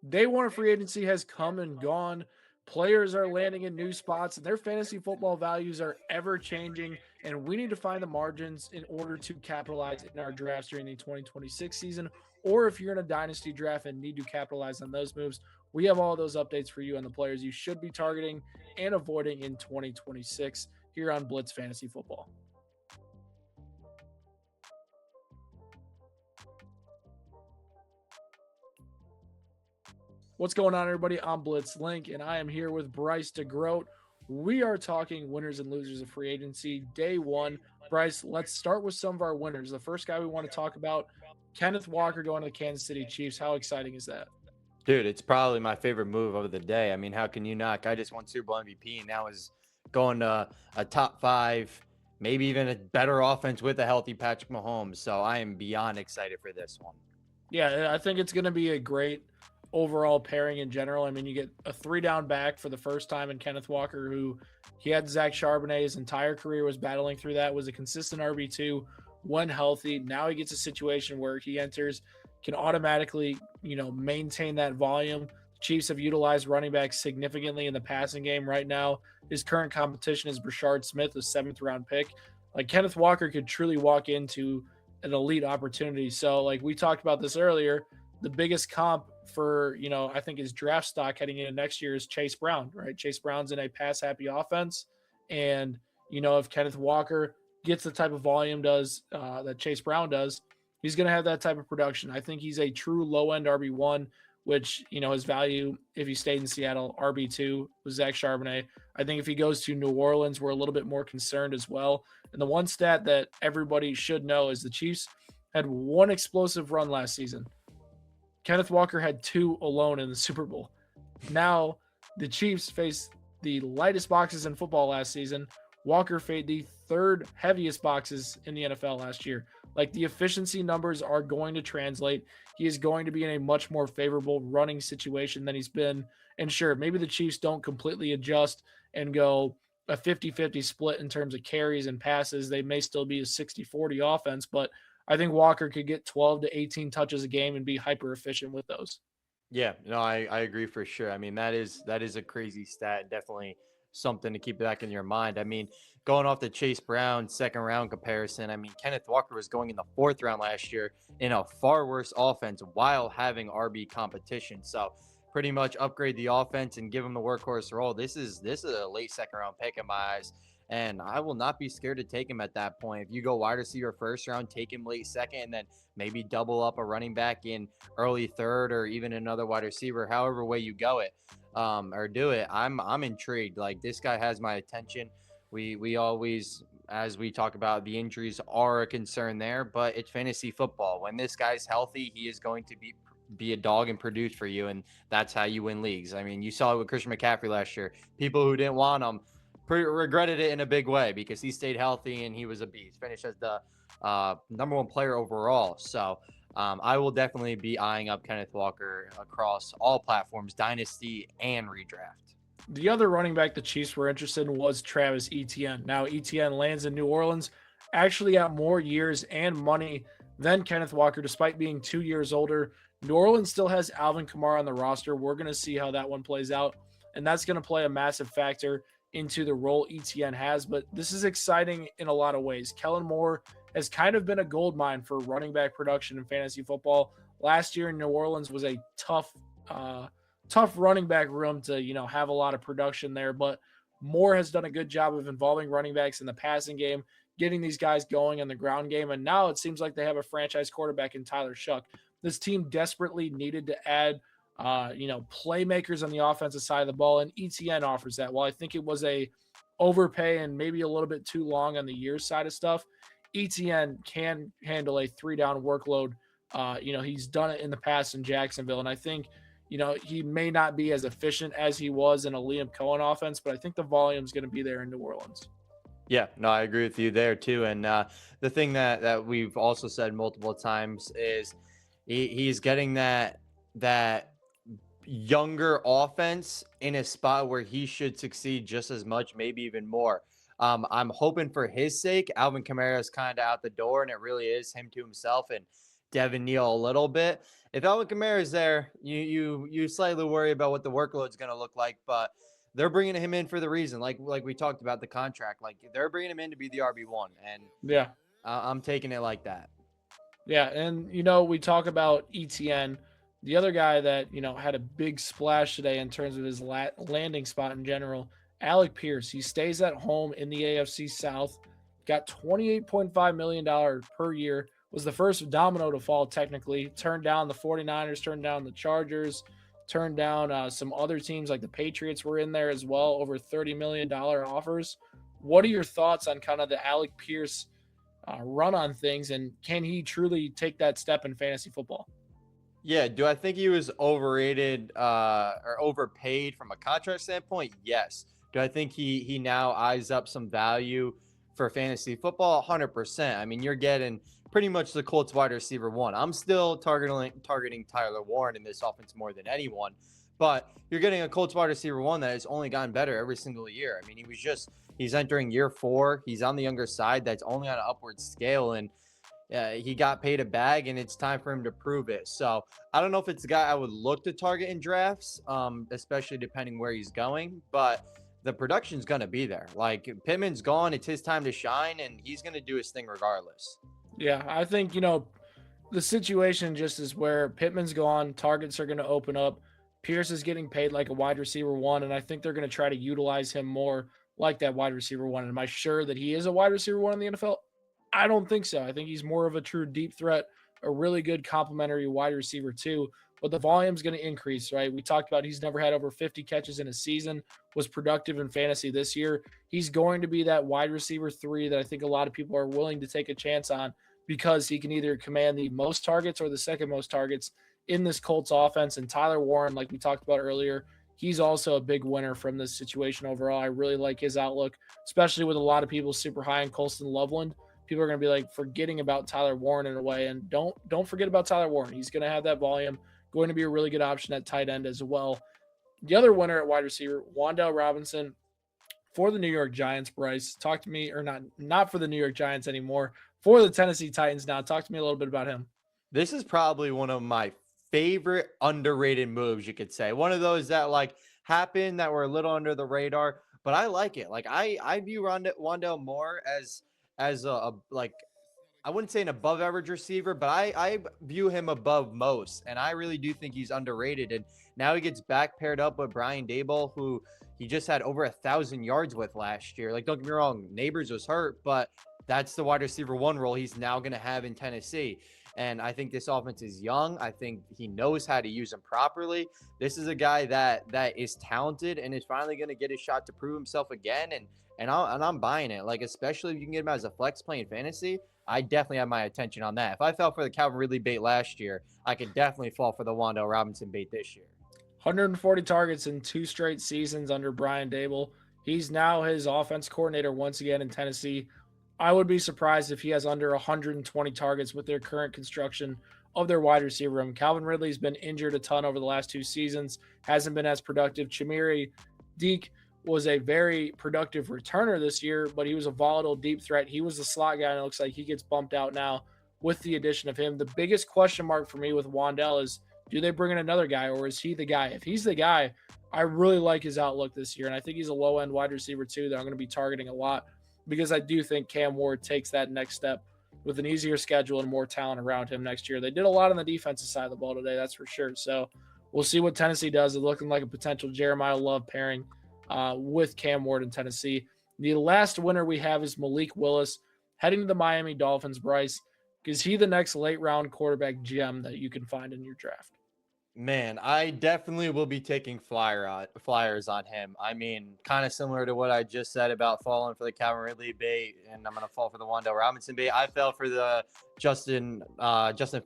Day one of free agency has come and gone. Players are landing in new spots, and their fantasy football values are ever changing. And we need to find the margins in order to capitalize in our drafts during the 2026 season. Or if you're in a dynasty draft and need to capitalize on those moves, we have all those updates for you on the players you should be targeting and avoiding in 2026 here on Blitz Fantasy Football. What's going on, everybody? I'm Blitz Link, and I am here with Bryce DeGroat. We are talking winners and losers of free agency, day one. Bryce, let's start with some of our winners. The first guy we want to talk about, Kenneth Walker going to the Kansas City Chiefs. How exciting is that? Dude, it's probably my favorite move of the day. I mean, how can you not? I just won Super Bowl MVP, and now is going to a top five, maybe even a better offense with a healthy Patrick Mahomes. So I am beyond excited for this one. Yeah, I think it's going to be a great overall pairing in general. I mean, you get a 3-down back for the first time in Kenneth Walker, who he had Zach Charbonnet his entire career, was battling through that, was a consistent RB2 when healthy. Now he gets a situation where he enters, can automatically, maintain that volume. The Chiefs have utilized running backs significantly in the passing game right now. His current competition is Brashard Smith, a 7th-round pick. Like, Kenneth Walker could truly walk into an elite opportunity. So, like we talked about this earlier, the biggest comp for, I think his draft stock heading into next year is Chase Brown, right? Chase Brown's in a pass happy offense. And, if Kenneth Walker gets the type of volume that Chase Brown does, he's going to have that type of production. I think he's a true low end RB1, which, his value, if he stayed in Seattle, RB2 with Zach Charbonnet. I think if he goes to New Orleans, we're a little bit more concerned as well. And the one stat that everybody should know is the Chiefs had one explosive run last season. Kenneth Walker had 2 alone in the Super Bowl. Now, the Chiefs faced the lightest boxes in football last season. Walker faced the 3rd heaviest boxes in the NFL last year. Like, the efficiency numbers are going to translate. He is going to be in a much more favorable running situation than he's been. And sure, maybe the Chiefs don't completely adjust and go a 50-50 split in terms of carries and passes. They may still be a 60-40 offense, but I think Walker could get 12 to 18 touches a game and be hyper efficient with those. Yeah, no, I agree for sure. I mean, that is a crazy stat. Definitely something to keep back in your mind. I mean, going off the Chase Brown 2nd-round comparison, I mean, Kenneth Walker was going in the 4th round last year in a far worse offense while having RB competition. So pretty much upgrade the offense and give him the workhorse role. This is a late 2nd-round pick in my eyes. And I will not be scared to take him at that point. If you go wide receiver 1st round, take him late 2nd, and then maybe double up a running back in early 3rd, or even another wide receiver, however way you go it, or do it. I'm intrigued. Like, this guy has my attention. We always, as we talk about, the injuries are a concern there, but it's fantasy football. When this guy's healthy, he is going to be a dog and produce for you, and that's how you win leagues. I mean, you saw it with Christian McCaffrey last year. People who didn't want him regretted it in a big way because he stayed healthy and he was a beast. Finished as the number 1 player overall. So I will definitely be eyeing up Kenneth Walker across all platforms, dynasty and redraft. The other running back the Chiefs were interested in was Travis Etienne. Now, Etienne lands in New Orleans, actually got more years and money than Kenneth Walker, despite being 2 years older. New Orleans still has Alvin Kamara on the roster. We're going to see how that one plays out, and that's going to play a massive factor into the role Etienne has. But this is exciting in a lot of ways. Kellen Moore has kind of been a gold mine for running back production in fantasy football. Last year in New Orleans was a tough running back room to, have a lot of production there. But Moore has done a good job of involving running backs in the passing game, getting these guys going in the ground game. And now it seems like they have a franchise quarterback in Tyler Shuck. This team desperately needed to add playmakers on the offensive side of the ball, and Etienne offers that. While I think it was a overpay and maybe a little bit too long on the years side of stuff, Etienne can handle a 3-down workload. He's done it in the past in Jacksonville, and I think, he may not be as efficient as he was in a Liam Cohen offense, but I think the volume is going to be there in New Orleans. Yeah, no, I agree with you there too. And the thing that we've also said multiple times is he's getting that younger offense in a spot where he should succeed just as much, maybe even more. I'm hoping for his sake. Alvin Kamara is kind of out the door, and it really is him to himself. And Devin Neal a little bit. If Alvin Kamara is there, you slightly worry about what the workload is going to look like, but they're bringing him in for the reason, like we talked about the contract. Like they're bringing him in to be the RB1, and Yeah. I'm taking it like that. Yeah, and we talk about ETN, the other guy that had a big splash today in terms of his landing spot in general. Alec Pierce, he stays at home in the AFC South, got $28.5 million per year. Was the first domino to fall technically. Turned down the 49ers, turned down the Chargers, turned down some other teams like the Patriots were in there as well, over $30 million offers. What are your thoughts on kind of the Alec Pierce run on things, and can he truly take that step in fantasy football? Yeah, do I think he was overrated or overpaid from a contract standpoint? Yes. Do I think he now eyes up some value for fantasy football? 100%. I mean, you're getting pretty much the Colts wide receiver one. I'm still targeting Tyler Warren in this offense more than anyone, but you're getting a Colts wide receiver one that has only gotten better every single year. I mean, he's entering year 4. He's on the younger side. That's only on an upward scale, and he got paid a bag, and it's time for him to prove it. So I don't know if it's a guy I would look to target in drafts, especially depending where he's going, but the production's going to be there. Like, Pittman's gone. It's his time to shine, and he's going to do his thing regardless. Yeah, I think, the situation just is where Pittman's gone, targets are going to open up. Pierce is getting paid like a wide receiver one, and I think they're going to try to utilize him more like that wide receiver one. And am I sure that he is a wide receiver one in the NFL? I don't think so. I think he's more of a true deep threat, a really good complementary wide receiver too. But the volume's going to increase, right? We talked about he's never had over 50 catches in a season, was productive in fantasy this year. He's going to be that wide receiver 3 that I think a lot of people are willing to take a chance on, because he can either command the most targets or the second most targets in this Colts offense. And Tyler Warren, like we talked about earlier, he's also a big winner from this situation overall. I really like his outlook, especially with a lot of people super high in Colston Loveland. People are going to be like forgetting about Tyler Warren in a way, and don't forget about Tyler Warren. He's going to have that volume, going to be a really good option at tight end as well. The other winner at wide receiver, Wan'Dale Robinson for the New York Giants. Bryce, talk to me, or not for the New York Giants anymore, for the Tennessee Titans now. Talk to me a little bit about him. This is probably one of my favorite underrated moves, you could say. One of those that happened that were a little under the radar, but I like it. Like, I view Wan'Dale more as a I wouldn't say an above average receiver, but I view him above most, and I really do think he's underrated. And now he gets back paired up with Brian Daboll, who he just had over 1,000 yards with last year. Like, don't get me wrong, Neighbors was hurt, but that's the wide receiver 1 role he's now going to have in Tennessee. And I think this offense is young. I think he knows how to use him properly. This is a guy that is talented and is finally going to get his shot to prove himself again. And I'm buying it. Like, especially if you can get him as a flex playing fantasy, I definitely have my attention on that. If I fell for the Calvin Ridley bait last year, I could definitely fall for the Wan'Dale Robinson bait this year. 140 targets in 2 straight seasons under Brian Daboll. He's now his offense coordinator once again in Tennessee. I would be surprised if he has under 120 targets with their current construction of their wide receiver room. Calvin Ridley's been injured a ton over the last 2 seasons, hasn't been as productive. Chimere Deke was a very productive returner this year, but he was a volatile deep threat. He was the slot guy, and it looks like he gets bumped out now with the addition of him. The biggest question mark for me with Wan'Dale is, do they bring in another guy, or is he the guy? If he's the guy, I really like his outlook this year, and I think he's a low-end wide receiver too that I'm going to be targeting a lot, because I do think Cam Ward takes that next step with an easier schedule and more talent around him next year. They did a lot on the defensive side of the ball today, that's for sure. So we'll see what Tennessee does. It's looking like a potential Jeremiah Love pairing with Cam Ward in Tennessee. The last winner we have is Malik Willis heading to the Miami Dolphins. Bryce, is he the next late round quarterback gem that you can find in your draft? Man, I definitely will be taking flyers on him. I mean, kind of similar to what I just said about falling for the Calvin Ridley bait, and I'm going to fall for the Wan'Dale Robinson bait. I fell for the Justin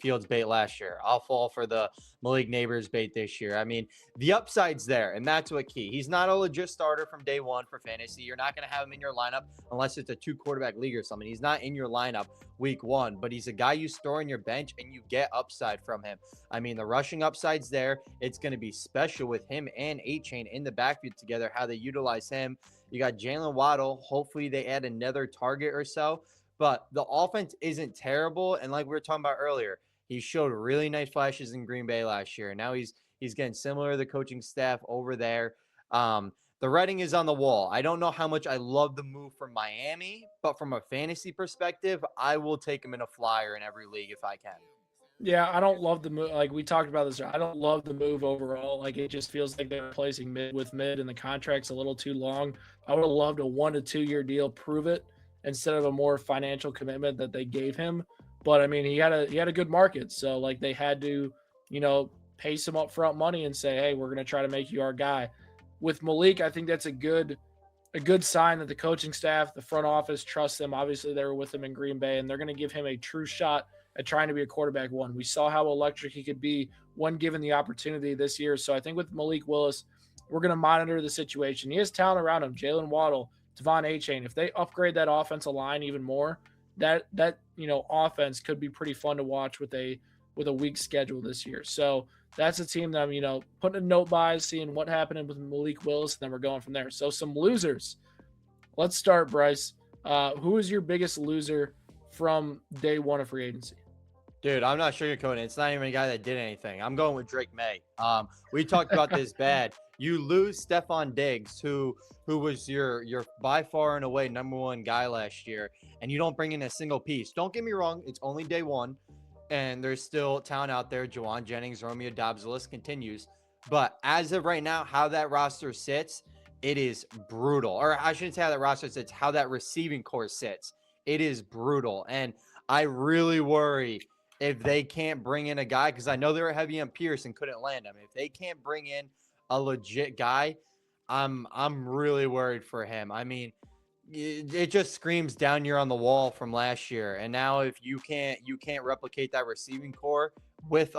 Fields bait last year. I'll fall for the Malik Neighbors bait this year. I mean, the upside's there, and that's what key. He's not a legit starter from day one for fantasy. You're not going to have him in your lineup unless it's a 2-quarterback league or something. He's not in your lineup week 1, but he's a guy you store in your bench and you get upside from him. I mean, the rushing upside's there. It's going to be special with him and A-Chain in the backfield together, how they utilize him. You got Jalen Waddle. Hopefully they add another target or so. But the offense isn't terrible. And like we were talking about earlier, He showed really nice flashes in Green Bay last year, and now he's getting similar to the coaching staff over there. The writing is on the wall. I don't know how much I love the move from Miami, but from a fantasy perspective, I will take him in a flyer in every league if I can. Yeah, I don't love the move. Like we talked about this, I don't love the move overall. Like it just feels like they're replacing mid with mid, and the contract's a little too long. I would have loved a 1 to 2 year deal, prove it, instead of a more financial commitment that they gave him. But I mean, he had a good market, so like they had to, pay some upfront money and say, hey, we're gonna try to make you our guy. With Malik, I think that's a good sign that the coaching staff, the front office trusts him. Obviously, they were with him in Green Bay, and they're going to give him a true shot at trying to be a quarterback one. We saw how electric he could be when given the opportunity this year. So I think with Malik Willis, we're going to monitor the situation. He has talent around him, Jalen Waddle, Devon Achane. If they upgrade that offensive line even more, that offense could be pretty fun to watch with a weak schedule this year. So that's a team that I'm, putting a note by, seeing what happened with Malik Willis, and then we're going from there. So some losers. Let's start, Bryce. Who is your biggest loser from day one of free agency? Dude, I'm not sugarcoating. It's not even a guy that did anything. I'm going with Drake Maye. We talked about this bad. You lose Stephon Diggs, who was your by far and away number one guy last year, and you don't bring in a single piece. Don't get me wrong, it's only day one, and there's still talent out there. Juwan Jennings, Romeo Doubs, the list continues. But as of right now, how that roster sits, it is brutal. Or I shouldn't say how that roster sits, how that receiving core sits. It is brutal. And I really worry if they can't bring in a guy, because I know they were heavy on Pierce and couldn't land him. If they can't bring in a legit guy, I'm really worried for him. I mean, it just screams down year on the wall from last year. And now if you can't replicate that receiving core with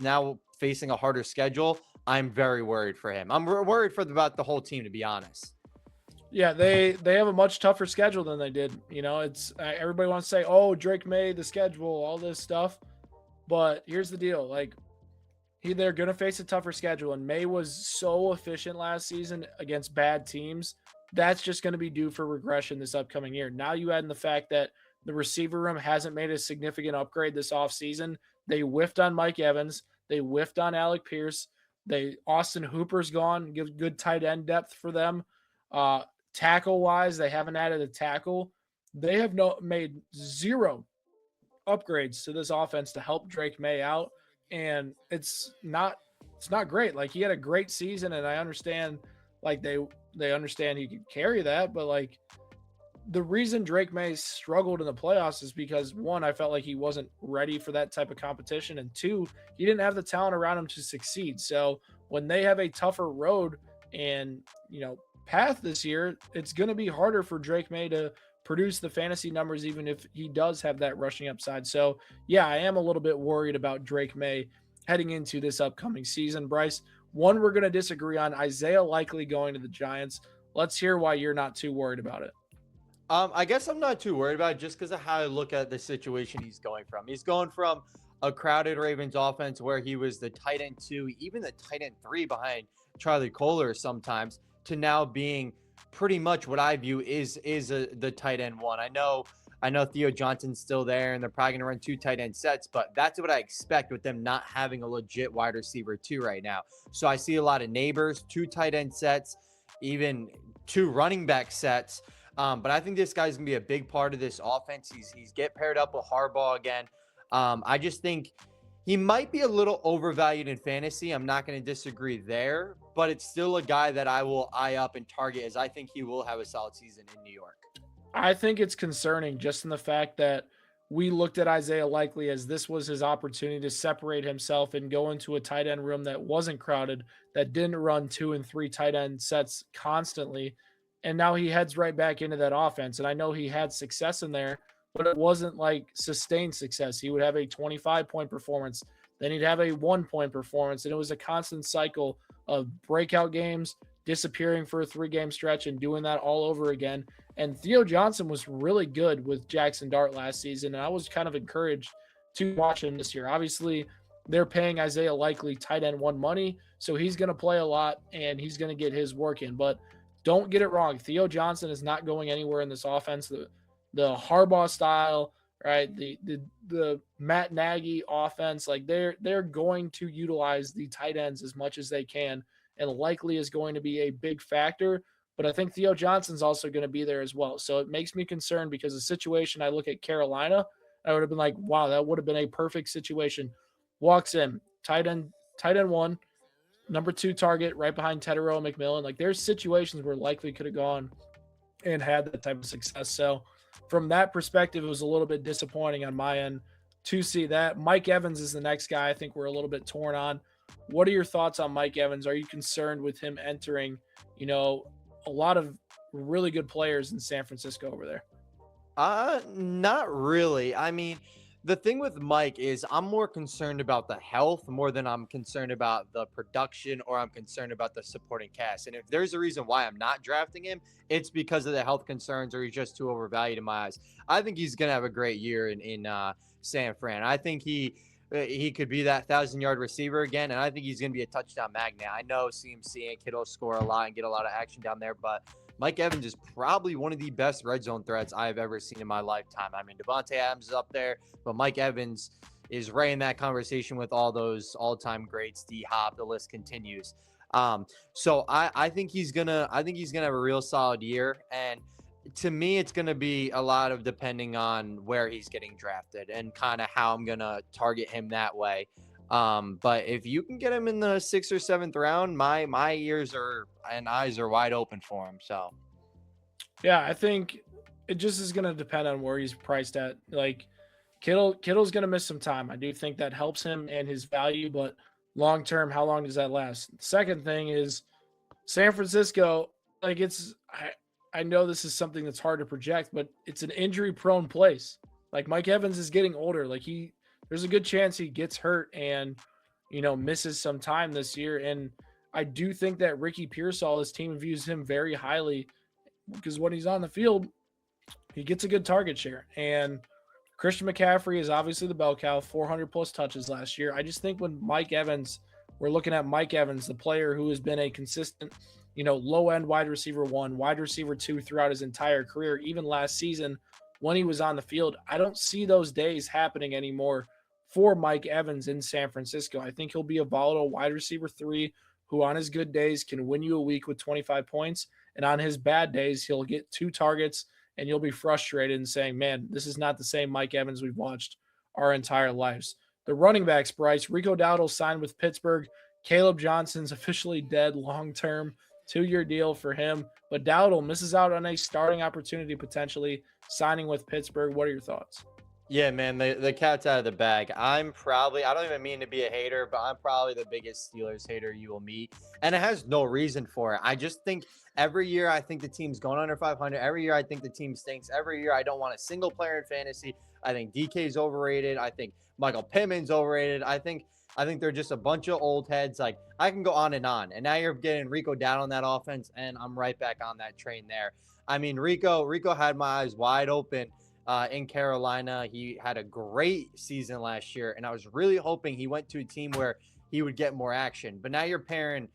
now facing a harder schedule, I'm very worried for him. I'm worried about the whole team, to be honest. Yeah, they have a much tougher schedule than they did. It's everybody wants to say, "Oh, Drake Maye, the schedule, all this stuff," but here's the deal: like, they're gonna face a tougher schedule, and Maye was so efficient last season against bad teams. That's just going to be due for regression this upcoming year. Now you add in the fact that the receiver room hasn't made a significant upgrade this offseason. They whiffed on Mike Evans. They whiffed on Alec Pierce. Austin Hooper's gone. Give good tight end depth for them. Tackle wise, they haven't added a tackle. They have made zero upgrades to this offense to help Drake Maye out, and it's not great. Like, he had a great season, and I understand like they understand he could carry that, but like the reason Drake Maye struggled in the playoffs is because, one, I felt like he wasn't ready for that type of competition, and two, he didn't have the talent around him to succeed. So when they have a tougher road and path this year, it's going to be harder for Drake Maye to produce the fantasy numbers, even if he does have that rushing upside. So yeah, I am a little bit worried about Drake Maye heading into this upcoming season. Bryce, one we're going to disagree on: Isaiah Likely going to the Giants. Let's hear why you're not too worried about it. I guess I'm not too worried about it just because of how I look at the situation he's going from. He's going from a crowded Ravens offense where he was the tight end 2, even the tight end 3 behind Charlie Kohler sometimes, to now being pretty much what I view is the tight end 1. I know Theo Johnson's still there, and they're probably going to run 2 tight end sets, but that's what I expect with them not having a legit wide receiver 2 right now. So I see a lot of neighbors, 2 tight end sets, even 2 running back sets. But I think this guy's going to be a big part of this offense. He's get paired up with Harbaugh again. I just think he might be a little overvalued in fantasy. I'm not going to disagree there, but it's still a guy that I will eye up and target, as I think he will have a solid season in New York. I think it's concerning just in the fact that we looked at Isaiah Likely as this was his opportunity to separate himself and go into a tight end room that wasn't crowded, that didn't run 2 and 3 tight end sets constantly. And now he heads right back into that offense. And I know he had success in there, but it wasn't like sustained success. He would have a 25-point performance, then he'd have a 1-point performance. And it was a constant cycle of breakout games, disappearing for a 3-game stretch, and doing that all over again. And Theo Johnson was really good with Jackson Dart last season, and I was kind of encouraged to watch him this year. Obviously, they're paying Isaiah Likely tight end 1 money, so he's going to play a lot, and he's going to get his work in. But don't get it wrong. Theo Johnson is not going anywhere in this offense. The Harbaugh style, right? The Matt Nagy offense, like they're going to utilize the tight ends as much as they can, and likely is going to be a big factor. But I think Theo Johnson's also going to be there as well. So it makes me concerned because the situation I look at Carolina, I would have been like, wow, that would have been a perfect situation. Walks in, tight end one, number two target right behind Tedero and McMillan. Like there's situations where likely could have gone and had that type of success. So from that perspective, it was a little bit disappointing on my end to see that. Mike Evans is the next guy I think we're a little bit torn on. What are your thoughts on Mike Evans? Are you concerned with him entering, a lot of really good players in San Francisco over there? Not really. I mean, the thing with Mike is I'm more concerned about the health more than I'm concerned about the production or I'm concerned about the supporting cast. And if there's a reason why I'm not drafting him, it's because of the health concerns or he's just too overvalued in my eyes. I think he's gonna have a great year in San Fran. I think he could be that 1,000-yard receiver again, and I think he's going to be a touchdown magnet. I know CMC and Kittle score a lot and get a lot of action down there, but Mike Evans is probably one of the best red zone threats I've ever seen in my lifetime. I mean, Devontae Adams is up there, but Mike Evans is right in that conversation with all those all-time greats, D-Hop, the list continues. So I think he's gonna have a real solid year, and to me, it's going to be a lot of depending on where he's getting drafted and kind of how I'm going to target him that way. But if you can get him in the 6th or 7th round, my ears and eyes are wide open for him. So, yeah, I think it just is going to depend on where he's priced at. Like Kittle's going to miss some time. I do think that helps him and his value, but long term, how long does that last? Second thing is San Francisco. Like I know this is something that's hard to project, but it's an injury-prone place. Like Mike Evans is getting older. Like there's a good chance he gets hurt and misses some time this year. And I do think that Ricky Pearsall, his team views him very highly because when he's on the field, he gets a good target share. And Christian McCaffrey is obviously the bell cow, 400 plus touches last year. I just think when we're looking at Mike Evans, the player who has been a consistent low end wide receiver 1, wide receiver 2 throughout his entire career, even last season when he was on the field. I don't see those days happening anymore for Mike Evans in San Francisco. I think he'll be a volatile wide receiver 3 who on his good days can win you a week with 25 points. And on his bad days, he'll get 2 targets and you'll be frustrated and saying, man, this is not the same Mike Evans we've watched our entire lives. The running backs, Bryce, Rico Dowdle signed with Pittsburgh. Caleb Johnson's officially dead long-term. 2-year deal for him, but Dowdle misses out on a starting opportunity potentially signing with Pittsburgh. What are your thoughts? yeah, man, the cat's out of the bag. I don't even mean to be a hater, but I'm probably the biggest Steelers hater you will meet. And it has no reason for it. I just think every year I think the team's going under 500. Every year I think the team stinks. Every year I don't want a single player in fantasy. I think DK's overrated. I think Michael Pittman's overrated. I think they're just a bunch of old heads. Like I can go on. And now you're getting Rico down on that offense, and I'm right back on that train there. I mean, Rico had my eyes wide open in Carolina. He had a great season last year, and I was really hoping he went to a team where he would get more action. But now you're pairing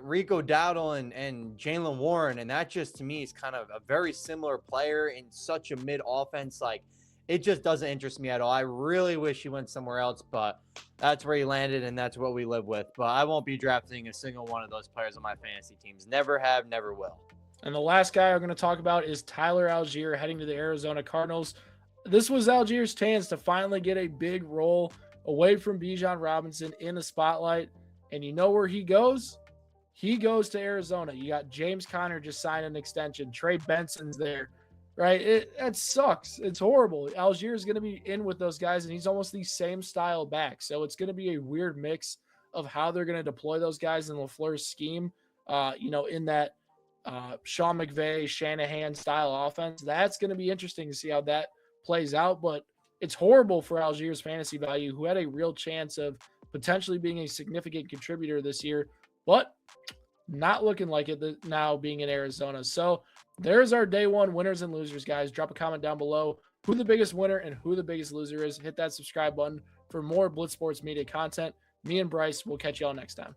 Rico Dowdle and Jaylen Warren, and that just to me is kind of a very similar player in such a mid offense. Like it just doesn't interest me at all. I really wish he went somewhere else, but that's where he landed, and that's what we live with. But I won't be drafting a single one of those players on my fantasy teams. Never have, never will. And the last guy I'm going to talk about is Tyler Allgeier heading to the Arizona Cardinals. This was Allgeier's chance to finally get a big role away from Bijan Robinson in the spotlight. And you know where he goes? He goes to Arizona. You got James Conner just signed an extension. Trey Benson's there, right? That sucks. It's horrible. Allgeier is going to be in with those guys, and he's almost the same style back. So it's going to be a weird mix of how they're going to deploy those guys in LaFleur's scheme, in that Sean McVay, Shanahan style offense. That's going to be interesting to see how that plays out, but it's horrible for Allgeier's fantasy value, who had a real chance of potentially being a significant contributor this year, but not looking like it now being in Arizona. So there's our day one winners and losers, guys. Drop a comment down below who the biggest winner and who the biggest loser is. Hit that subscribe button for more Blitz Sports Media content. Me and Bryce will catch y'all next time.